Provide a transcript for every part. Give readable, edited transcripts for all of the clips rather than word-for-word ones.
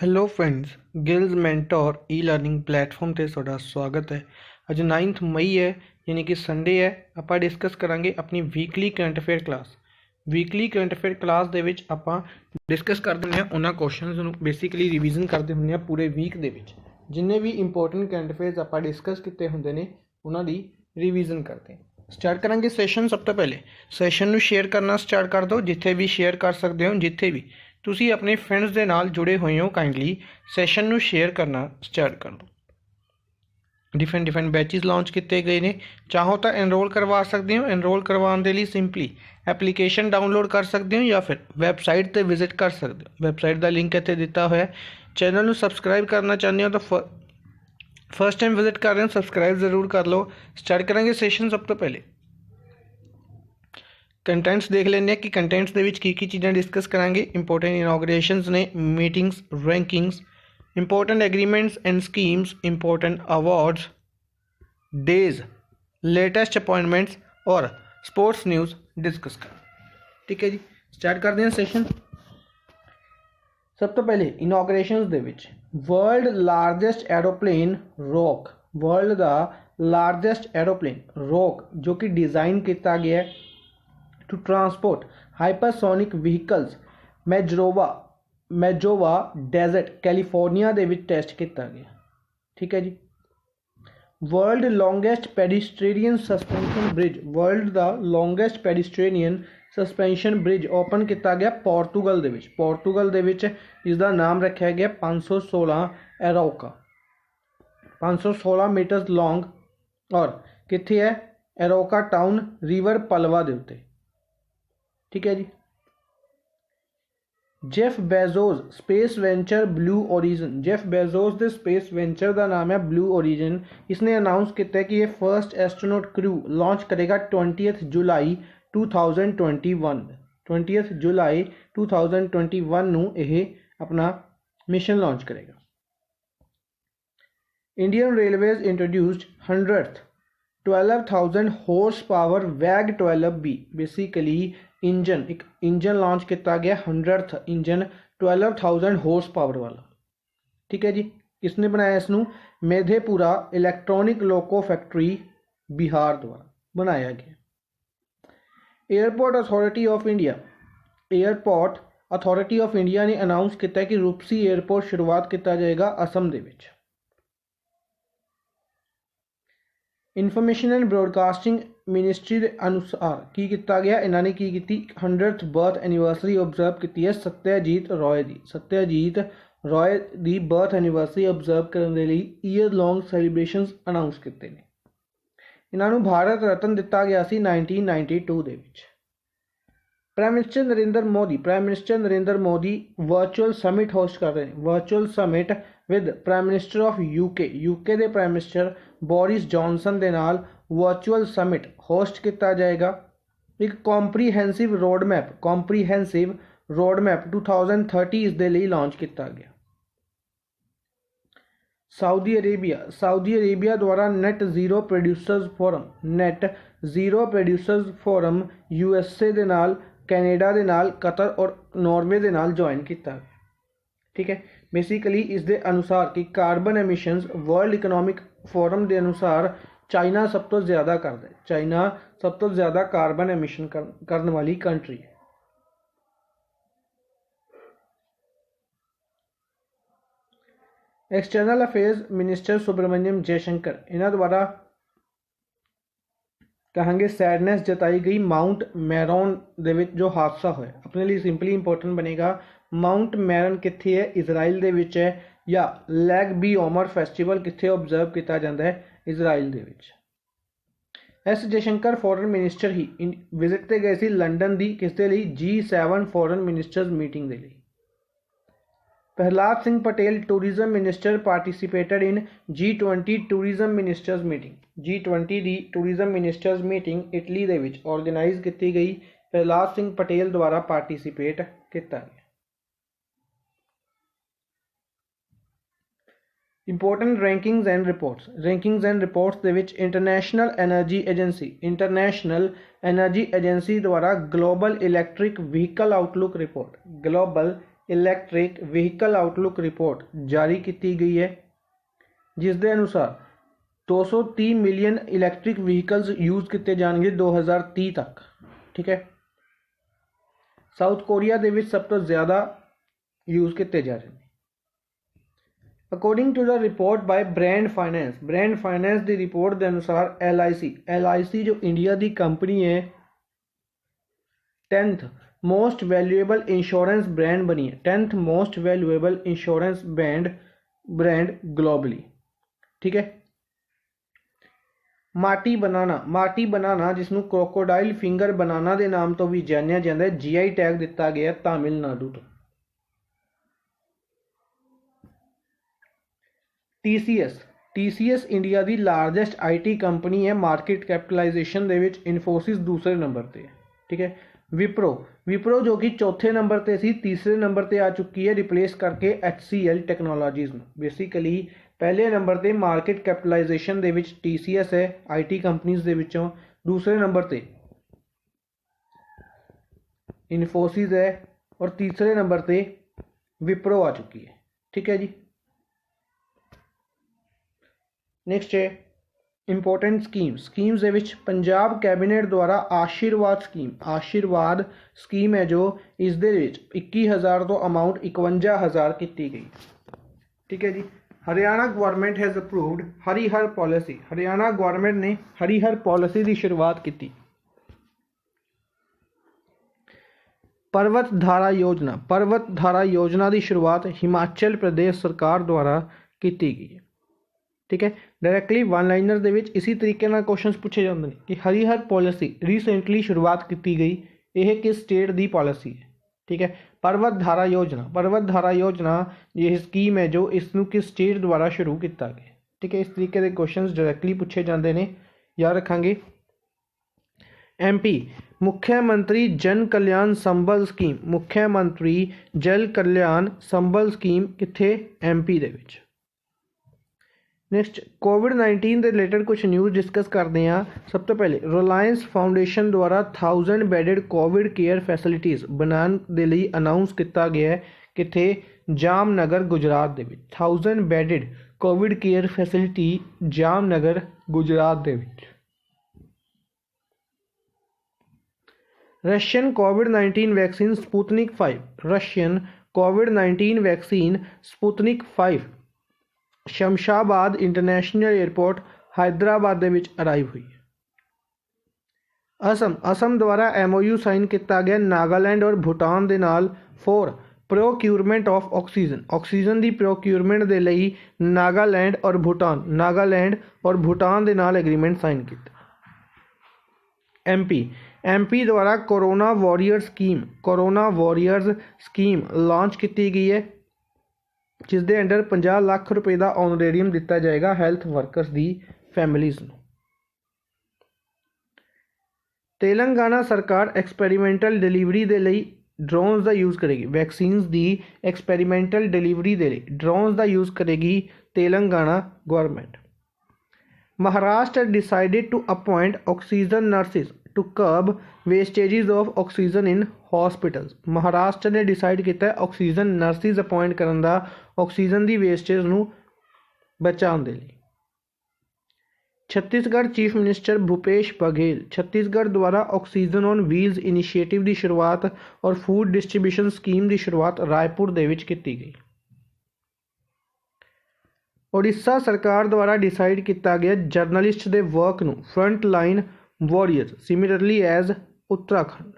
Hello friends, ਗਿਲਜ਼ mentor ਈ learning platform 'ਤੇ ਤੁਹਾਡਾ ਸਵਾਗਤ ਹੈ। ਅੱਜ 9 ਮਈ ਹੈ, ਯਾਨੀ ਕਿ ਸੰਡੇ ਹੈ। ਆਪਾਂ ਡਿਸਕਸ ਕਰਾਂਗੇ ਆਪਣੀ weekly current affair class. Weekly current affair class ਦੇ ਵਿੱਚ ਆਪਾਂ ਡਿਸਕਸ ਕਰਦੇ ਹੁੰਦੇ ਹਾਂ ਉਹਨਾਂ ਕੁਐਸਚਨਸ ਨੂੰ, ਬੇਸਿਕਲੀ ਰਿਵੀਜ਼ਨ ਕਰਦੇ ਹੁੰਦੇ ਹਾਂ ਪੂਰੇ ਵੀਕ ਦੇ ਵਿੱਚ। ਜਿੰਨੇ ਵੀ ਇੰਪੋਰਟੈਂਟ ਕਰੰਟ ਅਫੇਅਰਸ ਆਪਾਂ ਡਿਸਕਸ ਕੀਤੇ ਹੁੰਦੇ ਨੇ ਉਹਨਾਂ ਦੀ ਰਿਵੀਜ਼ਨ ਕਰਦੇ ਹਾਂ। ਸਟਾਰਟ ਕਰਾਂਗੇ ਸੈਸ਼ਨ। ਸਭ ਤੋਂ ਪਹਿਲੇ ਸੈਸ਼ਨ ਨੂੰ ਸ਼ੇਅਰ ਕਰਨਾ ਸਟਾਰਟ ਕਰ ਦਿਓ, ਜਿੱਥੇ ਵੀ ਸ਼ੇਅਰ ਕਰ ਸਕਦੇ ਹੋ। ਜਿੱਥੇ ਵੀ ਤੁਸੀਂ ਆਪਣੇ ਫਰੈਂਡਸ ਦੇ ਨਾਲ ਜੁੜੇ ਹੋਏ ਹੋ, ਕਾਈਂਡਲੀ ਸੈਸ਼ਨ ਨੂੰ ਸ਼ੇਅਰ ਕਰਨਾ ਸਟਾਰਟ ਕਰ ਦਿਓ। ਡਿਫਰੈਂਟ ਬੈਚਿਸ ਲਾਂਚ ਕੀਤੇ ਗਏ ਨੇ। ਚਾਹੋ ਤਾਂ ਐਨਰੋਲ ਕਰਵਾ ਸਕਦੇ ਹੋ। ਐਨਰੋਲ ਕਰਵਾਉਣ ਦੇ ਲਈ ਸਿੰਪਲੀ ਐਪਲੀਕੇਸ਼ਨ ਡਾਊਨਲੋਡ ਕਰ ਸਕਦੇ ਹੋ ਜਾਂ ਫਿਰ ਵੈਬਸਾਈਟ 'ਤੇ ਵਿਜ਼ਿਟ ਕਰ ਸਕਦੇ ਹੋ। ਵੈਬਸਾਈਟ ਦਾ ਲਿੰਕ ਇੱਥੇ ਦਿੱਤਾ ਹੋਇਆ। ਚੈਨਲ ਨੂੰ ਸਬਸਕ੍ਰਾਈਬ ਕਰਨਾ ਚਾਹੁੰਦੇ ਹੋ ਤਾਂ ਫਸਟ ਟਾਈਮ ਵਿਜ਼ਿਟ ਕਰ ਰਹੇ ਹੋ, ਸਬਸਕ੍ਰਾਈਬ ਜ਼ਰੂਰ ਕਰ ਲਓ। ਸਟਾਰਟ ਕਰਾਂਗੇ ਸੈਸ਼ਨ। ਸਭ ਤੋਂ ਪਹਿਲੇ ਕੰਟੈਂਟਸ ਦੇਖ ਲੈਂਦੇ ਹਾਂ ਕਿ ਕੰਟੈਂਟਸ ਦੇ ਵਿੱਚ ਕੀ ਚੀਜ਼ਾਂ ਡਿਸਕਸ ਕਰਾਂਗੇ। ਇੰਪੋਰਟੈਂਟ ਇਨੋਗ੍ਰੇਸ਼ਨਸ ਨੇ, meetings, rankings, important agreements and schemes, important awards, days, latest appointments और स्पोर्ट्स न्यूज़ डिस्कस कर। ठीक है जी, स्टार्ट करते हैं सैशन। सब तो पहले इनॉग्रेशनस दे विच world largest aeroplane Roc, world दा लार्जेस्ट एरोप्लेन रॉक जो कि डिज़ाइन किया गया है to transport hypersonic vehicles Mojave desert California दे विच टेस्ट किया गया। ठीक है जी। World longest pedestrian suspension bridge, world दा longest pedestrian suspension bridge open किया गया पोर्तुगल दे विच। पोर्तुगल दे विच इसका नाम रखा गया 516 एरोका, 516 मीटर्स लॉन्ग और कित्थे है एरोका टाउन रिवर पलवा दे उत्ते। ठीक है जी। Jeff Bezos space venture Blue Origin, Jeff Bezos के स्पेस वेंचर का नाम है ब्लू ओरिजिन। इसने अनाउंस किया कि ये फर्स्ट एस्ट्रोनॉट क्रू लॉन्च करेगा 20 जुलाई 2021, 20 जुलाई 2021 नूं यह अपना मिशन लॉन्च करेगा। Indian railways introduced 100th 12,000 horse power वैग 12B, बेसिकली इंजन, एक इंजन लॉन्च किया गया 100th इंजन 12,000 हॉर्स पावर वाला। ठीक है जी। किसने बनाया इसनूं? मेधेपुरा इलैक्ट्रॉनिक लोको फैक्ट्री बिहार द्वारा बनाया गया। Airport authority of India, airport authority of India ने अनाउंस किया कि रूपसी एयरपोर्ट शुरुआत किया जाएगा असम दे विच। इन्फॉर्मेशन एंड ब्रॉडकास्टिंग मिनिस्ट्री के अनुसार की किया गया, इन्होंने की 100th बर्थ एनिवर्सरी ऑबजर्व की है सत्यजीत रॉय की। सत्यजीत रॉय की बर्थ एनिवर्सरी ऑबजर्व करने के लिए ईयर लॉन्ग सैलीब्रेशनस अनाउंस किए हैं। इन्होंने भारत रत्न दिता गया सी 1992 दे विच। Prime minister Narendra Modi virtual summit host कर रहे हैं। Virtual summit with prime minister of UK के प्राइम मिनिस्टर बोरिस जॉनसन के नाल वर्चुअल समिट होस्ट किया जाएगा। एक कॉम्प्रीहेंसिव रोड मैप 2030 इस दे लिए लॉन्च किया गया। सऊदी अरेबिया द्वारा net zero producers forum USA दे नाल, कैनेडा दे नाल, कतर और नॉर्वे दे नाल ज्वाइन किया। ठीक है। बेसिकली इस दे अनुसार कि carbon emissions world economic forum के अनुसार चाइना सब तो ज़्यादा करता है। चाइना सब तो ज़्यादा कार्बन एमिशन करने वाली कंट्री है। External affairs minister Subrahmanyam Jaishankar, इन्होंने द्वारा कहेंगे सैडनेस जताई गई माउंट मैरोन दे विच जो हादसा होया। अपने लिए सिंपली इंपॉर्टेंट बनेगा माउंट मैरन कित्थे है, इजराइल दे विच है, या लैग बी ओमर फैसटिवल कित्थे ऑबजर्व किया जाता है, इजराइल दे विच। एस जयशंकर फॉरेन मिनिस्टर ही विजिट ते गए सी लंडन दी किसदे लई G7 फॉरेन मिनिस्टर्स मीटिंग दे लई। Prahlad Singh Patel tourism minister participated in G20 tourism ministers meeting. G20 दी टूरिज्म मिनिस्टर्स मीटिंग इटली दे विच ऑर्गेनाइज की गई। प्रहलाद सिंह पटेल द्वारा पार्टिसिपेट किया गया। इंपॉर्टेंट रैंकिंग्स एंड रिपोर्ट्स दे विच इंटरनेशनल एनर्जी एजेंसी द्वारा global electric vehicle outlook report, global electric vehicle outlook report जारी की गई है, जिस दे अनुसार 230 मिलियन इलैक्ट्रिक व्हीकल्स यूज़ किए जाएंगे 2030 तक। ठीक है। साउथ कोरिया दे विच सब तो ज़्यादा यूज़ किए जा रहे हैं। According to the report by Brand Finance की रिपोर्ट के अनुसार LIC जो इंडिया की कंपनी है 10th most valuable insurance brand बनी है, 10th most valuable insurance brand globally. ठीक है। माटी बनाना जिसनों क्रोकोडाइल फिंगर बनाना के नाम तो भी जानिया जाता है, GI टैग दिता गया तमिलनाडु तो। TCS इंडिया की लार्जेस्ट IT कंपनी है, मार्केट कैपिटलाइजेशन दे विच इन्फोसिस दूसरे नंबर पर है। ठीक है। विप्रो जो कि चौथे नंबर पर सी, तीसरे नंबर पर आ चुकी है, रिप्लेस करके HCL टेक्नोलॉजीज़ में। बेसिकली पहले नंबर पर मार्केट कैपिटलाइजेशन दे विच TCS है IT कंपनीज़ दे विचों, दूसरे नंबर पर इन्फोसिस है और तीसरे नंबर पर विप्रो आ चुकी है। ठीक है जी। नेक्स्ट है इंपोर्टेंट स्कीम्स दे विच पंजाब कैबिनेट द्वारा आशीर्वाद स्कीम है जो इस दे विच 21,000 तो अमाउंट 51,000 की गई। ठीक है जी। Haryana government has approved Harihar policy, Haryana government ने हरिहर पॉलिसी की शुरुआत की। पर्वत धारा योजना की शुरुआत हिमाचल प्रदेश सरकार द्वारा की गई है। ठीक है। डायरैक्टली वन लाइनर दे विच इसी तरीके नाल क्वेश्चन पूछे जाते हैं कि हरिहर पॉलिसी रिसेंटली शुरुआत की गई, यह किस स्टेट की पॉलिसी है। ठीक है। पर्वत धारा योजना यह स्कीम है जो इसनों किस स्टेट द्वारा शुरू किया गया। ठीक है। इस तरीके के क्वेश्चन डायरैक्टली पूछे जाते हैं, याद रखांगे। MP मुख्यमंत्री जन कल्याण संबल स्कीम कित्थे MP दे विच। नेक्स्ट कोविड-19 के रिलेटेड कुछ न्यूज़ डिस्कस करते हैं। सब तो पहले रिलायंस फाउंडेशन द्वारा 1000 बैडेड कोविड केयर फैसिलिटीज़ बनाने के लिए अनाउंस किया गया है किथे जामनगर गुजरात दे विच। 1000 bedded covid care facility Jamnagar Gujarat दे विच। रशियन कोविड-19 vaccine Sputnik 5 Shamshabad international airport Hyderabad दे विच अराइव हुई। असम द्वारा MOU साइन किया गया नागालैंड और भूटान के नाल फॉर प्रोक्यूरमेंट ऑफ ऑक्सीजन की प्रोक्यूरमेंट के लिए नागालैंड और भूटान के नाल एग्रीमेंट साइन किया। MP द्वारा कोरोना वॉरियर्स स्कीम लॉन्च की गई है, जिस दे अंडर 50 लाख रुपए का ऑनरेरियम दिता जाएगा हैल्थ वर्कर्स की फैमिलीज़ नूं। तेलंगाना सरकार एक्सपैरीमेंटल डिलीवरी के लिए ड्रोन्स का यूज़ करेगी। वैक्सीन्स की एक्सपैरीमेंटल डिलीवरी के लिए ड्रोन्स का यूज़ करेगी Telangana government. Maharashtra decided to appoint oxygen nurses to curb wastages of oxygen in hospitals. Maharashtra ने डिसाइड किया ऑक्सीजन नर्सिस अपॉइंट करने का ऑक्सीजन की वेस्टेज नूं बचाने के लिए। छत्तीसगढ़ चीफ मिनिस्टर भूपेश बघेल छत्तीसगढ़ द्वारा ऑक्सीजन ऑन व्हील्स इनिशिएटिव की शुरुआत और फूड डिस्ट्रीब्यूशन स्कीम की शुरुआत रायपुर दे विच की गई। ओडिशा सरकार द्वारा डिसाइड किया गया जर्नलिस्ट के वर्क नूं front line warriors similarly as Uttarakhand.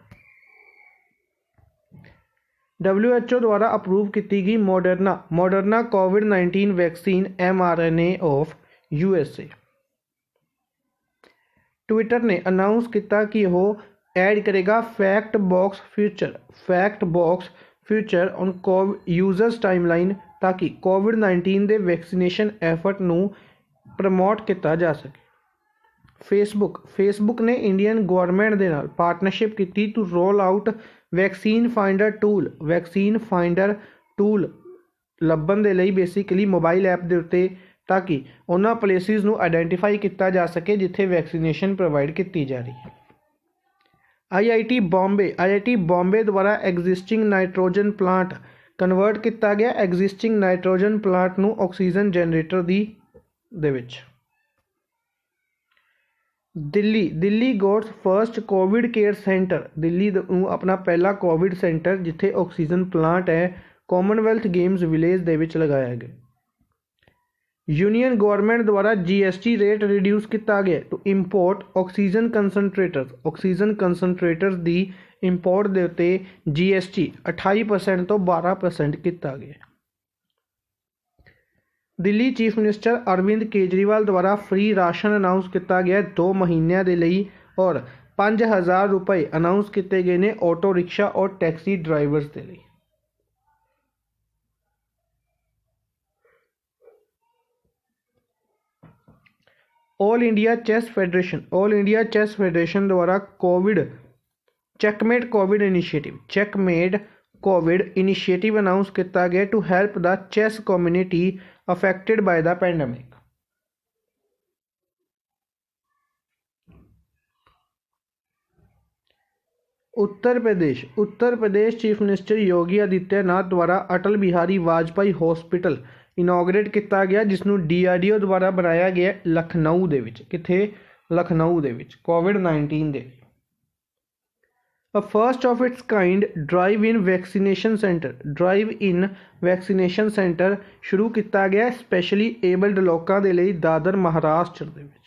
WHO द्वारा अप्रूव की गई मॉडर्ना कोविड-19 vaccine mRNA of USA। Twitter ने अनाउंस किया कि वह ऐड करेगा fact box future on users timeline ताकि कोविड-19 के वैक्सीनेशन एफर्ट नूं प्रमोट किया जा सके। फेसबुक ने इंडियन गवर्नमेंट के नाल पार्टनरशिप की to roll out vaccine finder tool लभन के लिए बेसिकली मोबाइल ऐप के उत्ते ताकि उन्होंने प्लेसिस नूं आइडेंटिफाई किया जा सके जिथे वैक्सीनेशन प्रोवाइड की जा रही है। IIT बॉम्बे द्वारा एग्जिस्टिंग नाइट्रोजन प्लांट ਕਨਵਰਟ ਕੀਤਾ ਗਿਆ ਐਗਜ਼ਿਸਟਿੰਗ ਨਾਈਟ੍ਰੋਜਨ ਪਲਾਂਟ ਨੂੰ ਆਕਸੀਜਨ ਜਨਰੇਟਰ ਦੇ ਵਿੱਚ। Delhi gets first covid care centre, Delhi ਨੂੰ ਆਪਣਾ ਪਹਿਲਾ ਕੋਵਿਡ ਸੈਂਟਰ ਜਿੱਥੇ ਆਕਸੀਜਨ ਪਲਾਂਟ ਹੈ ਕਾਮਨਵੈਲਥ ਗੇਮਸ ਵਿਲੇਜ ਦੇ ਵਿੱਚ ਲਗਾਇਆ ਗਿਆ। यूनियन गवर्नमेंट द्वारा GST रेट रिड्यूस किया गया टू इंपोर्ट ऑक्सीजन कंसनट्रेटर्स की इंपोर्ट के उत्ते GST 28% तो 12% किया गया। दिल्ली चीफ मिनिस्टर अरविंद केजरीवाल द्वारा फ्री राशन अनाउंस किया गया 2 महीनों के लिए और 5000 रुपये अनाउंस किए गए ने ऑटो रिक्शा और टैक्सी ड्राइवर्स के लिए। ऑल इंडिया चेस फेडरेशन द्वारा चेकमेट कोविड इनिशिएटिव अनाउंस किया गया to help the chess community affected by the pandemic. Uttar Pradesh chief minister Yogi Adityanath द्वारा अटल बिहारी वाजपेयी हॉस्पिटल इनॉग्रेट किया गया जिसनों DRDO द्वारा बनाया गया लखनऊ दे विच। किथे? लखनऊ दे विच कोविड-19 दे। A first of its kind drive-in vaccination center शुरू किया गया स्पेशली एबल्ड लोगों के लिए दादर महाराष्ट्र दे विच।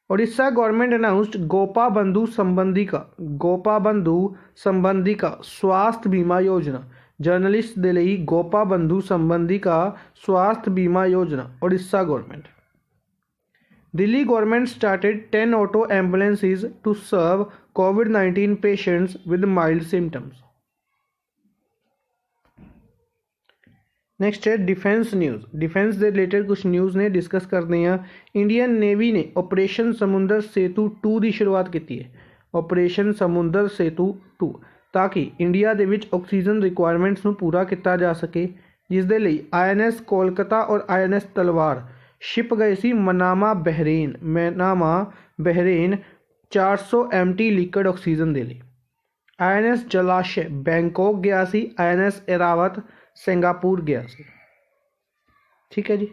ओडिशा गवर्नमेंट अनाउंस्ड गोपा बंधु संबंधी का स्वास्थ्य बीमा योजना। जर्नलिस्ट के लिए गोपा बंधु संबंधी का स्वास्थ्य बीमा योजना Odisha government. Delhi government started 10 auto ambulances to serve कोविड-19 patients with mild symptoms. Next है डिफेंस न्यूज़। डिफेंस के रिलेटेड कुछ न्यूज़ ने डिस्कस करते हैं। इंडियन नेवी ने ऑपरेशन समुंदर सेतु 2 की शुरुआत की है। ऑपरेशन समुंदर सेतु 2 ताकि इंडिया के विच ऑक्सीजन रिक्वायरमेंट्स नूं पूरा किया जा सके, जिस दे लई INS कोलकाता और INS तलवार शिप गए सी Manama Bahrain 400 MT liquid oxygen दे लई। INS जलाशय बैंकॉक गया सी, INS एरावत सिंगापुर गया सी। ठीक है जी।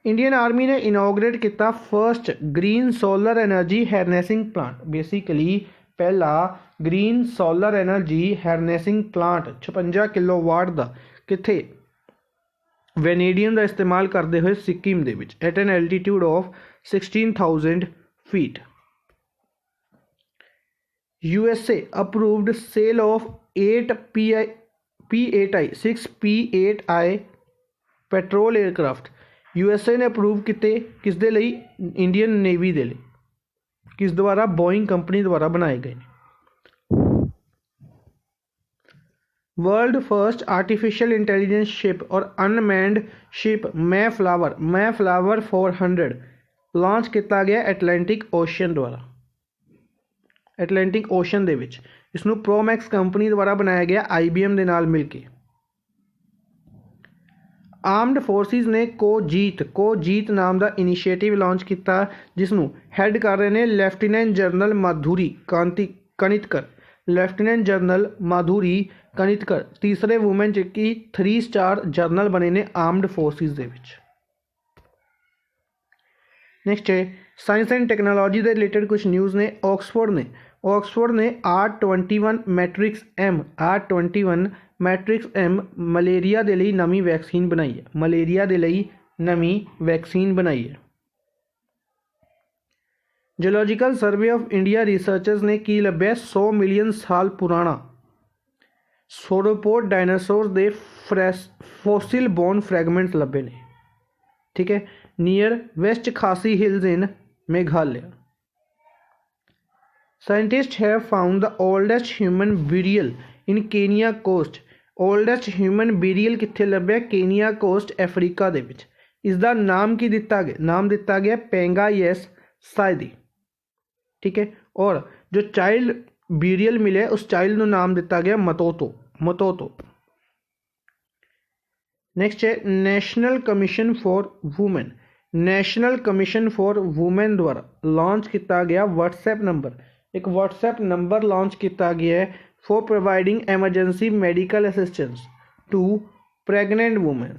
इंडियन आर्मी ने इनॉग्रेट किया first green solar energy harnessing plant. Basically पहला green solar energy harnessing plant 56 kilowatt का किथे वेनेडियम का इस्तेमाल करते हुए सिक्किम दे विच at an altitude of 16,000 feet. USA approved sale of 6 P8I patrol aircraft. USA ने अप्रूव किए किस दे लई? इंडियन नेवी दे लई। किस द्वारा? बोइंग कंपनी द्वारा बनाए गए। World first artificial intelligence ship और अनमैंड शिप मैफ्लावर 400 लॉन्च किया गया एटलांटिक ओशन द्वारा। एटलांटिक ओशन दे विच इसनूं प्रोमैक्स कंपनी द्वारा बनाया गया IBM दे नाल मिल के। आर्मड फोर्सिस ने कोजीत नाम का इनिशिएटिव लॉन्च किया जिसनों हैड कर रहे हैं लैफ्टिनेंट जनरल माधुरी कनितकर तीसरे वूमेन की 3 स्टार जनरल बने ने आर्मड फोर्सिस दे विच। नेक्स्ट है साइंस एंड टैक्नोलॉजी के रिलेटेड कुछ न्यूज़ ने। ऑक्सफोर्ड ने R21 मैट्रिक्स M मलेरिया के लिए नवी वैक्सीन बनाई है। Geological survey of India researchers ने की लभ्या 100 मिलियन साल पुराना सोरोपोड डायनासोर के फॉसिल बोन फ्रैगमेंट्स लभे ने। ठीक है, नियर वेस्ट खासी hills in Meghalaya. Scientists have found the oldest human burial in Kenya coast। Oldest human burial कित्थे लभ्या? केनिया कोस्ट अफ्रीका दे विच। इसका नाम की दिता गया? नाम दिता गया पेंगायस साइदी। ठीक है, और जो चाइल्ड बेरियल मिले उस चाइल्ड को नाम दिता गया मतोतो। नेक्स्ट है नेशनल कमीशन फॉर वूमेन द्वारा लॉन्च किया गया व्हाट्सएप नंबर। एक व्हाट्सएप नंबर लॉन्च किया गया है for providing emergency medical assistance to pregnant women।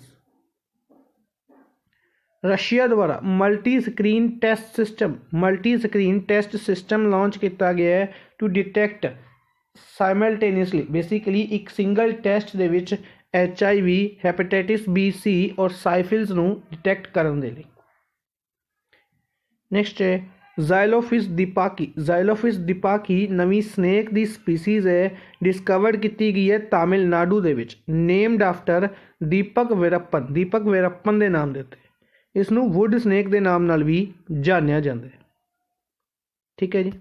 Russia द्वारा multi screen test system launch किया गया है टू डिटेक्ट साइमल्टेनियसली बेसिकली एक सिंगल टेस्ट दे विच HIV, हैपेटाइटिस B, C और साइफिल्स नूं डिटेक्ट करन दे लई। नेक्स्ट है ਜ਼ਾਇਲੋਫਿਸ ਦਿਪਾਕੀ नवीं स्नेक दी स्पीसीज़ है डिस्कवर्ड की गई है तमिलनाडु दे विच नेम्ड आफ्टर दीपक वीरप्पन दे नाम दे उत्ते इसनूं वुड स्नेक के नाम नाल भी जानिया जाता है। ठीक है जी।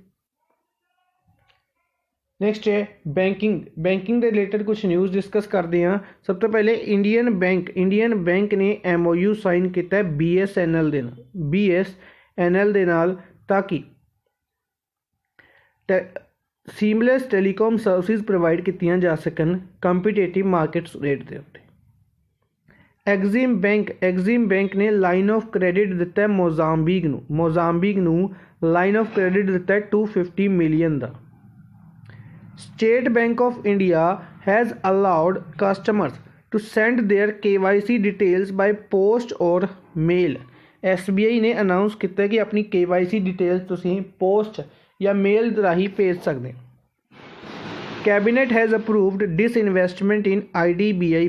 नेक्स्ट है बैंकिंग के रिलेटेड कुछ न्यूज़ डिस्कस करते हैं। सब तो पहले इंडियन बैंक ने MOU साइन किया BSNL दे नाल ताकि सीमलैस टेलीकॉम सर्विस प्रोवाइड कीतियां जा सकन कंपीटेटिव मार्केट्स रेट के उत्ते। एग्जिम बैंक ने लाइन ऑफ क्रेडिट दिता है मोजाम्बिक नूं लाइन ऑफ क्रेडिट दिता है 250 मिलियन का। State Bank of India has allowed customers to send their KYC details by post और मेल। SBI ने अनाउंस किया कि अपनी KYC डिटेल्स तुसीं पोस्ट या मेल राही भेज सकते। Cabinet has approved disinvestment in IDBI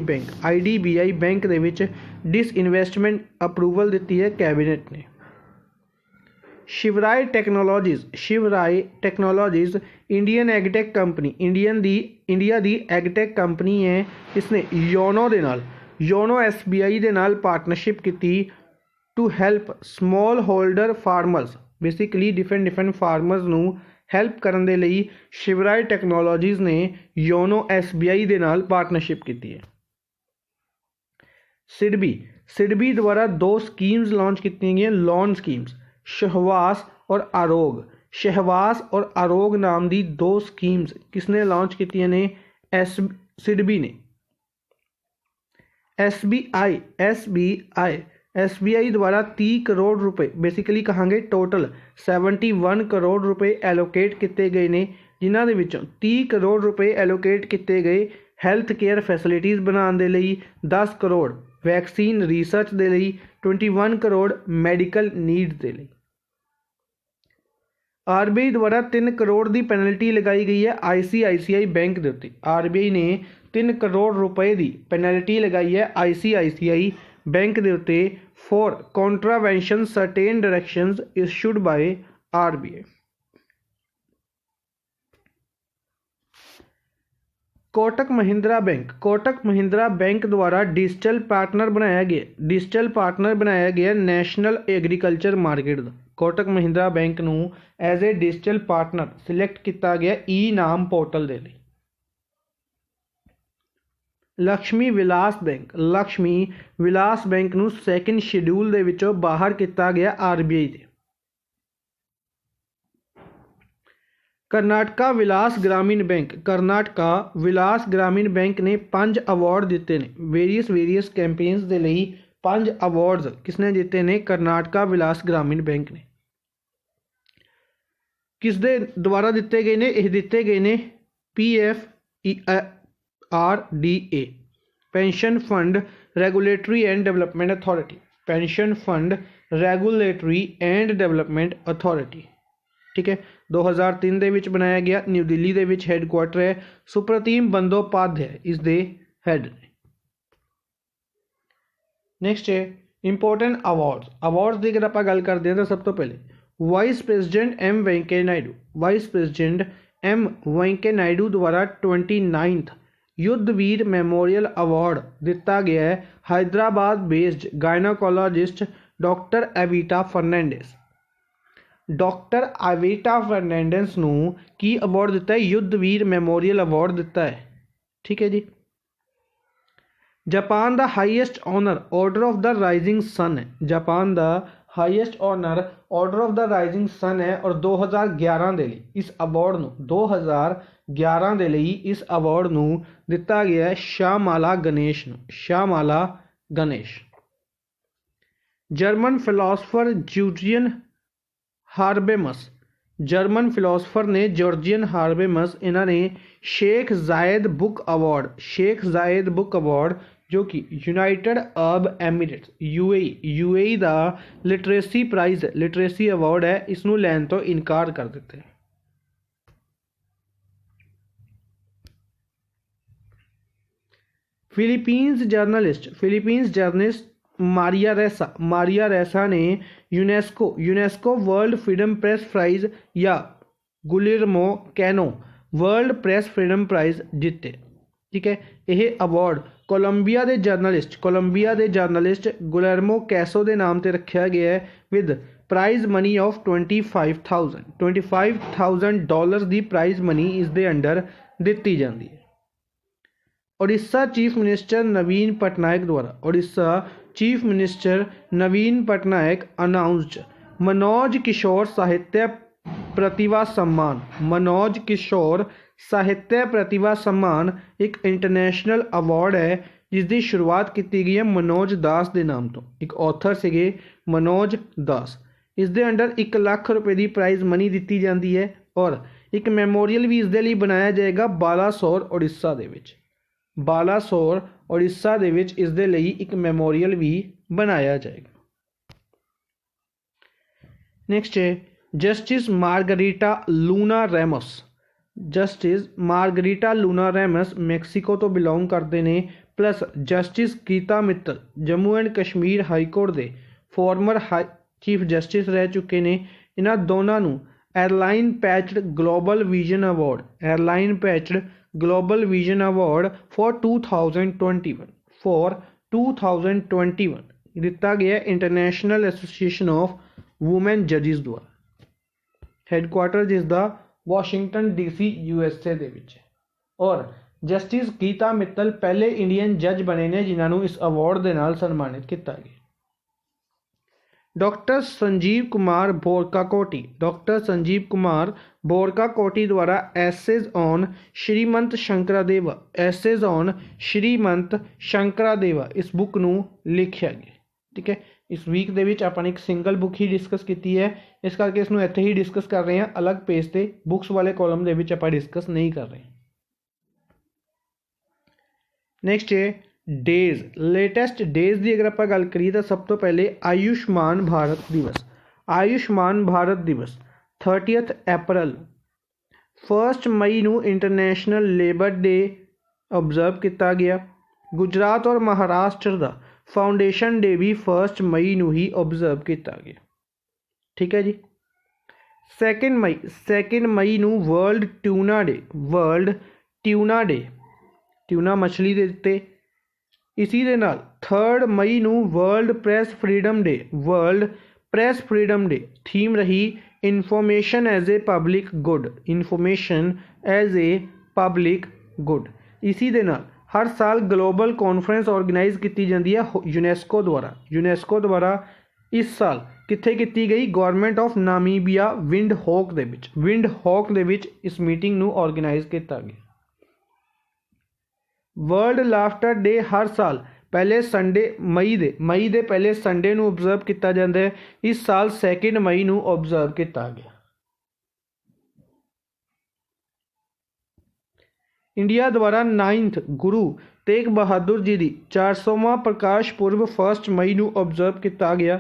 bank दे विच डिसइन्वेस्टमेंट अप्रूवल दी है कैबिनेट ने। Shivrai technologies Indian agtech company India दी एगटेक कंपनी है। इसने योनो SBI दे नाल पार्टनरशिप की to help small holder farmers basically different farmers नूं हैल्प करने दे लई शिवराय टेक्नोलॉजीज़ ने योनो SBI दे नाल पार्टनरशिप की है। सिडबी द्वारा 2 स्कीम्स लॉन्च की गई लोन स्कीम्स शहवास और आरोग नाम की 2 स्कीम्स किसने लॉन्च की ने सिडबी ने। SBI द्वारा 30 करोड़ रुपए बेसिकली कहांगे टोटल 71 करोड़ रुपए एलोकेट किए गए ने जिन्हां दे विचों 30 करोड़ रुपए एलोकेट किए गए हैल्थ केयर फैसिलिटीज़ बनाने दे लई, 10 करोड़ वैक्सीन रिसर्च दे लई, 21 करोड़ मैडिकल नीड्स दे लई। RBI द्वारा 3 करोड़ की पेनल्टी लगाई गई है ICICI बैंक के उत्ते। RBI ने 3 करोड़ रुपए की पेनल्टी लगाई है ICICI बैंक के उत्ते for contravention certain directions issued by RBI। Kotak Mahindra bank द्वारा डिजिटल पार्टनर बनाया गया नेशनल एग्रीकल्चर मार्केट का। कोटक महिंद्रा बैंक नूं as a digital partner select किया गया नाम पोर्टल दे लई। लक्ष्मी विलास बैंक नूं सैकेंड शेड्यूल दे विचों बाहर किया गया RBI दे। कर्नाटका विलास ग्रामीण बैंक ने 5 अवार्ड दिते ने वेरियस कैंपेन्स दे लई 5 अवार्ड्स किसने जीते ने कर्नाटका विलास ग्रामीण बैंक ने। किस दे द्वारा दिते गए ने यह दिते गए ने PFRDA pension fund regulatory and development authority. ठीक है 2003 दे विच बनाया गया। न्यू दिल्ली दे विच हैडक्वार्टर है। सुप्रतीम बंदोपाध्याय इस दे हैड ने। नेक्स्ट है इंपोर्टेंट अवार्ड्स की अगर आप गल करते हैं तो सब तो पहले vice president M Venkaiah Naidu द्वारा 29th युद्धवीर मेमोरियल अवार्ड दिता गया है हैदराबाद बेस्ड गायनाकोलॉजिस्ट डॉक्टर एविटा फर्नैंडेस नूं की अवार्ड दिता है युद्धवीर मेमोरियल अवार्ड दिता है। ठीक है जी। जापान दा highest honour order of the rising sun है। जापान दा highest honour order of the rising sun है और 2011 दे लई इस अवार्ड नूं 2011 दे लई इस अवार्ड नूं दिता गया है Shyamala Ganesh. German philosopher Julian Habermas German philosopher ने जॉर्जियन हार्वेमस इन्हों ने शेख जायद बुक अवार्ड जो कि यूनाइटेड अरब एमिरेट्स यूएई का लिटरेसी प्राइज़ लिटरेसी अवार्ड है, इसनों लैन तो इनकार कर दिते। फिलीपींस जर्नलिस्ट मारिया रेसा ने UNESCO world freedom press prize या Guillermo Cano world press freedom prize जीते। ठीक है, यह अवार्ड कोलंबिया के जर्नलिस्ट गुलिर्मो कैसो के नाम से रखा गया है विद प्राइज़ मनी ऑफ $25,000 की प्राइज़ मनी इसके अंडर दी जाती है। ओडिशा चीफ मिनिस्टर नवीन पटनायक अनाउंस्ड मनोज किशोर साहित्य प्रतिभा सम्मान एक इंटरनेशनल अवार्ड है जिसकी शुरुआत की गई है मनोज दास के नाम तो। एक ऑथर से मनोज दास, इसके अंडर 1 लाख रुपए की प्राइज़ मनी दी जाती है और एक मैमोरीयल भी इसके लिए बनाया जाएगा बालासोर उड़ीसा इसके लिए एक मैमोरीयल भी बनाया जाएगा। नेक्स्ट है justice Margarita Luna Ramos Mexico तो बिलोंग करते हैं, plus justice Gita Mittal Jammu and Kashmir high court के फॉर्मर चीफ जस्टिस रह चुके हैं। इन्हों दोनों Arline Pacht global vision award for 2021 दिता गया इंटरनेशनल एसोसीएशन ऑफ वुमेन जजिस द्वारा। हैडकुआटर जिसका वाशिंगटन DC USA दे विच। और जस्टिस गीता मित्तल पहले इंडियन जज बने ने जिन्होंने इस अवार्ड के नाल सन्मानित किया गया। डॉक्टर संजीव कुमार बोरकाकोटी द्वारा एसेज ऑन श्रीमंत शंकरादेवा इस बुक नूं लिखिया गया। ठीक है, इस वीक दे विच आपां ने एक सिंगल बुक ही डिस्कस की है, इस करके इसनूं इत्थे ही डिस्कस कर रहे हैं, अलग पेज से बुक्स वाले कॉलम दे विच आपां डिस्कस नहीं कर रहे। नेक्स्ट है डेज, लेटेस्ट डेज की अगर आप गल करिए तो सब तो पहले आयुष्मान भारत दिवस 30 अप्रैल 1 मई नूं इंटरनेशनल लेबर डे ऑब्जर्व किया गया। गुजरात और महाराष्ट्र का फाउंडेशन डे भी 1 मई नूं ही ऑब्जर्व किया गया। ठीक है जी। 2 मई नूं वर्ल्ड ट्यूना मछली दे दिते। इसी दे नाल 3 मई नूं world press freedom day theme रही information age a public good. इसी दे नाल हर साल ग्लोबल कॉन्फ्रेंस ऑर्गेनाइज की जाती है यूनेस्को द्वारा। इस साल कित्थे की गई गवर्नमेंट ऑफ नामीबिया विंडहॉक दे विच इस मीटिंग नूं ऑर्गेनाइज किया गया। वर्ल्ड लाफ्टर डे हर साल पहले संडे मई दे पहले संडे नूं ऑब्जर्व किया जाता है। इस साल 2 मई नूं ऑब्जर्व किया गया। इंडिया द्वारा 9th गुरु तेग बहादुर जी की 400वां प्रकाश पुरब 1 मई नूं ऑब्जर्व किया गया।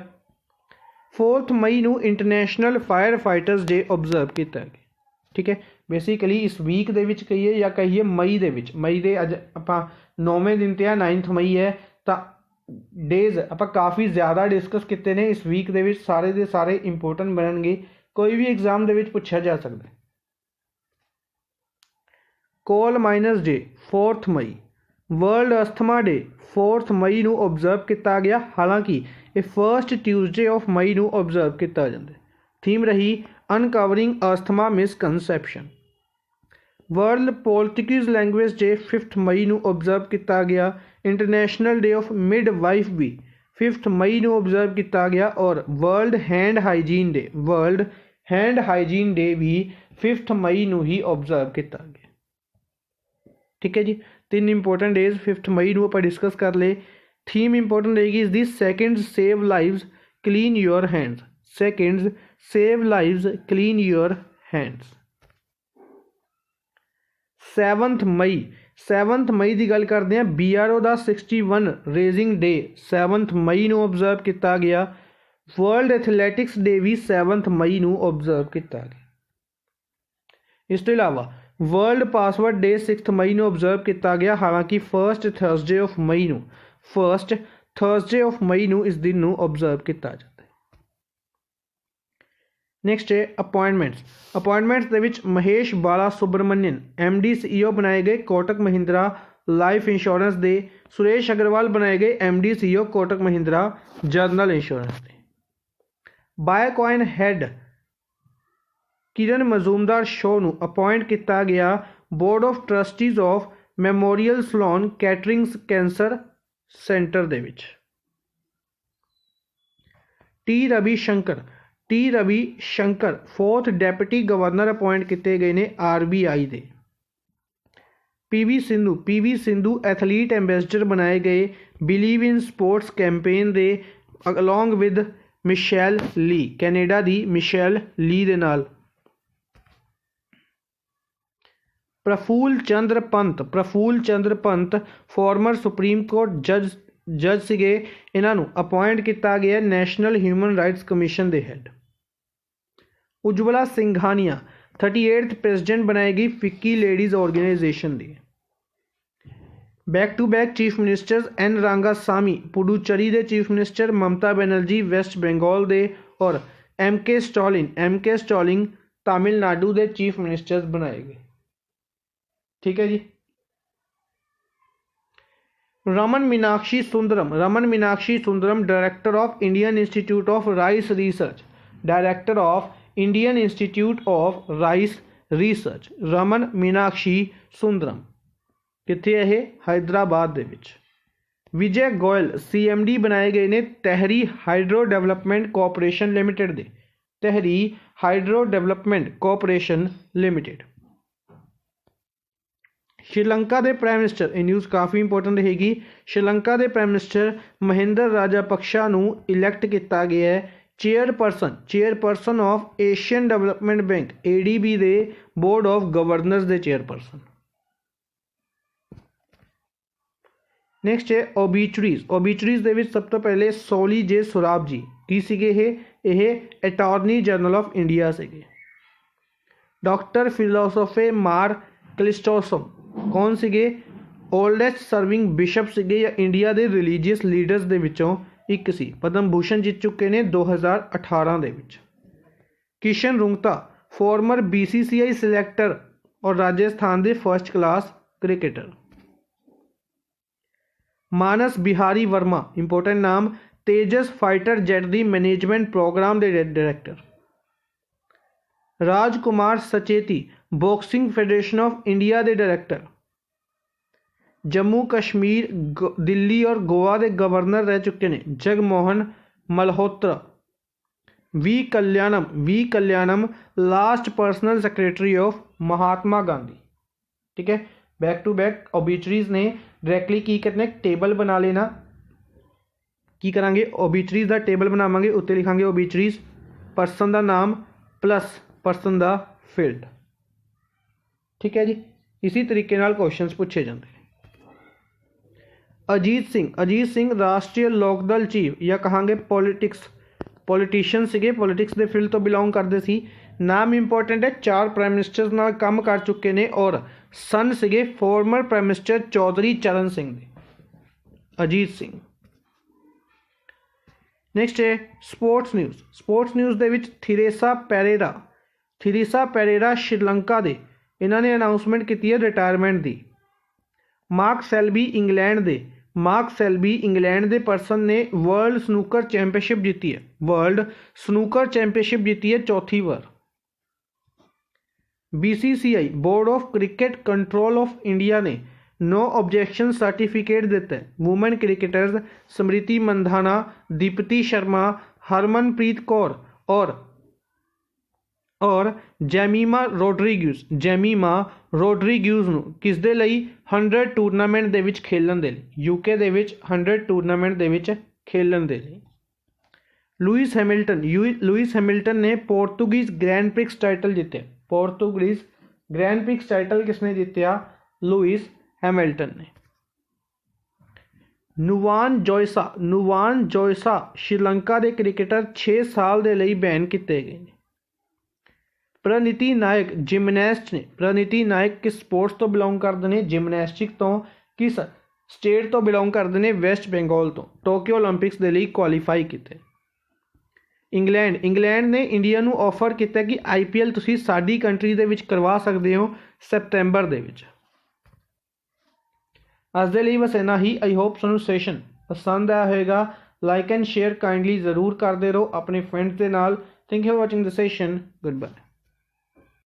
4 मई नूं international fire fighters day observe किया गया। ठीक है, बेसिकली इस वीक दे विच कहिए या कहिए मई दे अज आपां 9वें दिन ते 9th मई है तो डेज आपां काफ़ी ज़्यादा डिस्कस किए ने इस वीक दे विच, सारे दे सारे इंपोर्टेंट बननगे, कोई भी एग्जाम दे विच पूछा जा सकता है। कोल माइनस डे 4 मई, वर्ल्ड अस्थमा डे 4 मई नूं ऑब्जर्व किया गया। हालांकि ये 1st ट्यूसडे ऑफ मई नूं ऑब्जर्व किया जाता है। थीम रही uncovering asthma misconception. World Portuguese language day 5 मई नूं ऑब्जर्व किया गया। इंटरनेशनल डे ऑफ मिडवाइफ भी 5 मई नूं ऑब्जर्व किया गया। और वर्ल्ड हैंड हाइजीन डे भी 5 मई नूं ही ऑब्जर्व किया गया। ठीक है जी, 3 इंपोर्टेंट डेज 5 मई नूं आपां डिस्कस कर ले। थीम इंपोर्टेंट रहेगी इसकी seconds save lives clean your hands. Hands. 7 मई की गल करते हैं। BRO का 61 रेजिंग डे 7 मई को ऑबजर्व किया गया। वर्ल्ड एथलैटिक्स डे भी 7 मई को ऑबजर्व किया गया। इस तो इलावा वर्ल्ड पासवर्ड डे 6 मई को ऑबजर्व किया गया। हालांकि फर्स्ट थर्सडे ऑफ मई को इस दिन को ऑबजर्व किया जाता है। नैक्सट है अपॉइंटमेंट्स के विच महेश बाला सुब्रमण्यन MD CEO बनाए गए कोटक महिंद्रा लाइफ इंश्योरेंस दे। सुरेश अग्रवाल बनाए गए MD CEO Kotak Mahindra general insurance दे। बायोकॉइन हैड किरण मजूमदार शो ਨੂੰ अपॉइंट किया गया board of trustees of Memorial Sloan Kettering Cancer Center दे विच। T Ravishankar 4th deputy governor appoint किए गए ने RBI दे। PV सिंधु एथलीट एंबेसडर बनाए गए बिलीव इन स्पोर्ट्स कैंपेन दे along with Michelle Lee Canada दी मिशेल ली दे नाल। Prafulla Chandra Pant former supreme court जज सीगे। इन्हों अपॉइंट किया गया नैशनल ह्यूमन राइट्स कमीशन के head. Ujjwala Singhania 38th president बनाई गई फिक्की लेडीज़ ऑर्गेनाइजेशन दी। Back to back chief ministers N Rangasamy Puducherry के chief minister, Mamata Banerjee West Bengal दे और MK स्टालिन तमिलनाडु के चीफ मिनिस्टर्स बनाए गए। ठीक है जी। Raman Meenakshi Sundaram director of Indian Institute of Rice Research Raman Meenakshi Sundaram कित्थे है हैदराबाद दे विच। विजय गोयल CMD बनाए गए ने Tehri hydro development corporation limited. Sri Lanka के प्राइम मिनिस्टर ये न्यूज़ काफ़ी इंपोर्टेंट रहेगी। श्रीलंका के प्राइम मिनिस्टर महिंदा राजापक्षा को इलैक्ट किया गया है chairperson of Asian development bank ADB के बोर्ड ऑफ गवर्नर्स के चेयरपर्सन। नैक्सट है ओबीचुरीज के सब तो पहले सोली जे सुराब जी की सीगे ये अटॉर्नी जनरल ऑफ इंडिया से। डॉक्टर फिलोसोफे मार क्लिस्टोसम कौन सीगे ओल्डेस्ट सर्विंग बिशप सीगे या इंडिया के रिलीजियस लीडर्स दे विचों एक सी। पद्म भूषण जीत चुके ने 2018 दे विच। Kishan Rungta former BCCI selector और राजस्थान के first class cricketer. Manas Bihari Verma important नाम तेजस फाइटर जेट दी मैनेजमेंट प्रोग्राम के director. Rajkumar Sacheti boxing federation of India के डायरैक्टर। जम्मू कश्मीर दिल्ली और गोवा के गवर्नर रह चुके हैं Jagmohan Malhotra. V Kalyanam last personal secretary of Mahatma Gandhi. ठीक है। बैक टू बैक ओबीचरीज ने डायरैक्टली की करना टेबल बना लेना। की करांगे ओबीचरीज का टेबल बनावांगे उत्ते लिखांगे ओबीचरीज परसन का नाम प्लस परसन का फील्ड। ठीक है जी। इसी तरीके नाल क्वेश्चंस पूछे जाते हैं। अजीत सिंह राष्ट्रीय लोकदल चीफ या कहांगे पॉलिटिशियन सीगे पॉलिटिक्स के फील्ड तो बिलोंग करते सी। नाम इंपोर्टेंट है 4 प्राइम मिनिस्टर्स नाल काम कर चुके ने और सन सीगे फॉर्मर प्राइम मिनिस्टर चौधरी चरण सिंह दे। अजीत सिंह। नैक्सट है स्पोर्ट्स न्यूज़ दे विच थेरेसा पेरेरा श्रीलंका दे इन्होंने अनाउंसमेंट की है रिटायरमेंट की। मार्क सेल्बी इंग्लैंड के परसन ने वर्ल्ड स्नूकर चैंपियनशिप जीती है चौथी बार। BCCI board of cricket control of India ने नो ऑब्जेक्शन सर्टिफिकेट देता है वुमेन क्रिकेटर्स स्मृति मंधाना, दीप्ति शर्मा, हरमनप्रीत कौर और जैमीमा रोड्रीग्यूज किस दे लई 100 टूरनामेंट दे विच खेलन दे लई UK दे विच 100 टूरनामेंट दे विच खेलन दे लई। लुइस हैमिल्टन ने पोर्तुगीज ग्रैंड प्रिक्स टाइटल जीते। पोर्तुगीज। ग्रैंड प्रिक्स टाइटल किसने जीतया? लुइस हैमिल्टन ने। नुवान जोइसा श्रीलंका के क्रिकेटर 6 साल के लिए बैन किए गए। प्रणीति नायक जिमनैस्ट ने। प्रणीति नायक किस स्पोर्ट्स तो बिलोंग करते हैं? जिमनैस्टिक तो। किस स्टेट तो बिलोंग करते हैं? वैस्ट बंगाल तो। टोक्यो ओलंपिक्स के लिए क्वालीफाई किए। इंग्लैंड ने इंडिया को ऑफर किया कि IPL तुसीं साडी कंट्री दे विच करवा सकते हो सैप्टेंबर दे विच। अज दे लई बस इन्ना ही। आई होप तुहानूं सैशन पसंद आया होएगा। लाइक एंड शेयर काइंडली जरूर करते रहो अपने फ्रेंड्स के नाल। Thank you for watching the session. Good bye.